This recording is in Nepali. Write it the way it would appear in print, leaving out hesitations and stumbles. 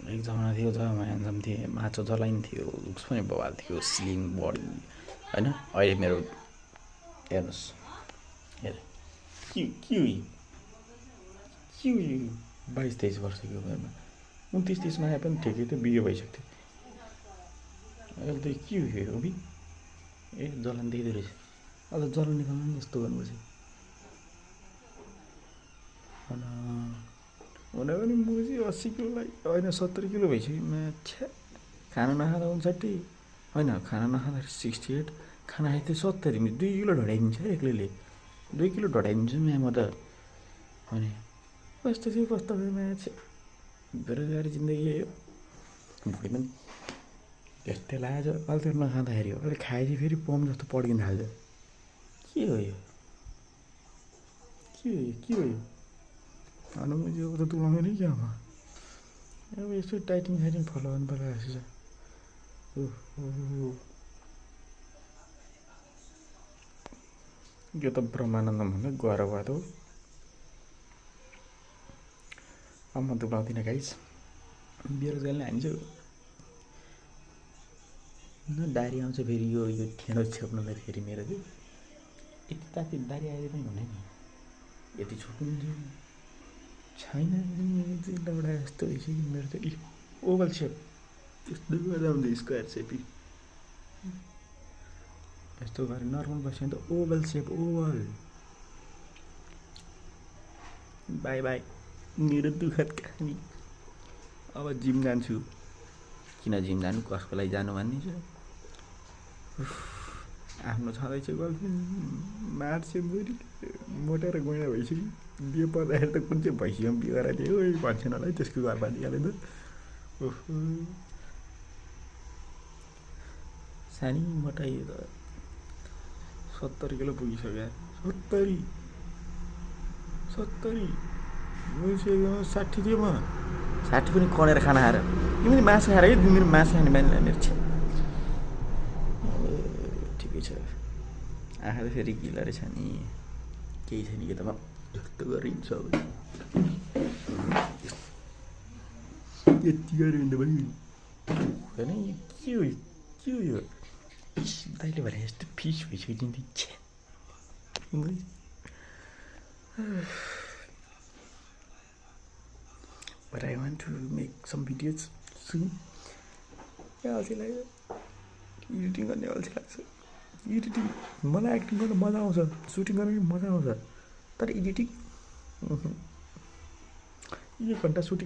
एक जमाना थियो जब ह्यान्डसम थिएँ, माछा जलाइन्थ्यो, लुक्स पनि बवाल थियो, स्लिम बडी होइन। अहिले मेरो हेर्नुहोस्, हेर के हो 22-23 वर्षको उमेरमा 29-30 आए पनि ठिकै थियो, बिहे भइसक्थ्यो। अहिले त के हो अभि जलन दिँदो रहेछ। अझ जलन निकाल्नु नि यस्तो गर्नुपर्छ। हुन पनि म चाहिँ 80 किलोलाई होइन 70 किलो भइसक्यो। माछा खाना नखाँदा 59 होइन, खाना नखाँदाखेरि 68, खाना खाइ 70। 2 किलो ढडाइदिन्छ एक्लैले, 2 किलो ढडाइदिन्छु म त भने कस्तो थियो कस्तो भयो माछा। बेरोजगारी जिन्दगी हो। भुँडी पनि त्यस्तै लाग्छ अल्छी नखाँदाखेरि हो। अहिले खाएपछि फेरि पम्प जस्तो पड्किन थाल्छ। के हो यो के हो यो अनुमति अब त तुलाउने नि क्या अब यस्तो टाइटिङ साइटिङ फलो गर्नु पर्ला जस्तो छ। यो त ब्रह्मानन्द भन्दा गएर भयो त। अब म दुब्लाउँदिनँ गाइस, बेरोजगारीले हान्छ न। दारी आउँछ फेरि यो ठेँडो छेप्नुलाई फेरि मेरो चाहिँ यति ताति दारी आएर पनि हुने नि, यति छोप्नु छैन। एउटा यस्तो भइसक्यो मेरो त ओभल सेप, यस्तो गर्दा हुन्छ स्क्वायर सेप। यस्तो गरेर नर्मल बस्यो भने त oval shape, oval. By by मेरो दुःखद कहानी। अब जिम जान्छु। किन जिम जानु, कसको लागि जानु भन्ने छ। आफ्नो छँदैछ गर्लफ्रेन्ड, मार्छ बुढी, मोटेर गइँडा भइसक्यो। बिहे पर्दाखेरि त कुन चाहिँ भैँसीमा बिहे गराइदियो भन्छन् होला है, त्यसको घरमा निकाले त। ओहो सानी मोटाइयो त 70 किलो पुगिसक्यो। 70 60 थियो। म 60 पनि कनेर खाना खाएर तिमीले मासु खाएर है, तिमीले मासु खाने बानीलाई मेरो छ। ठिकै छ, आँखा त फेरि गिला रहेछ नि, केही छैन कि त म यस्तो गरिन्छ। यति गऱ्यो भने त भयो होइन। के हो यो फिस दाइले भने यस्तो फिस भइसक्यो जिन्दगी छ्या। But I want to make some videos soon. अल्छी लाग्यो, एडिटिङ गर्ने अल्छी लाग्छ। एडिटिङ मलाई एक्टिङ गर्न मजा आउँछ, सुटिङ गर्न पनि मजा आउँछ, तर एडिटिङ 1 घन्टा सुटिङ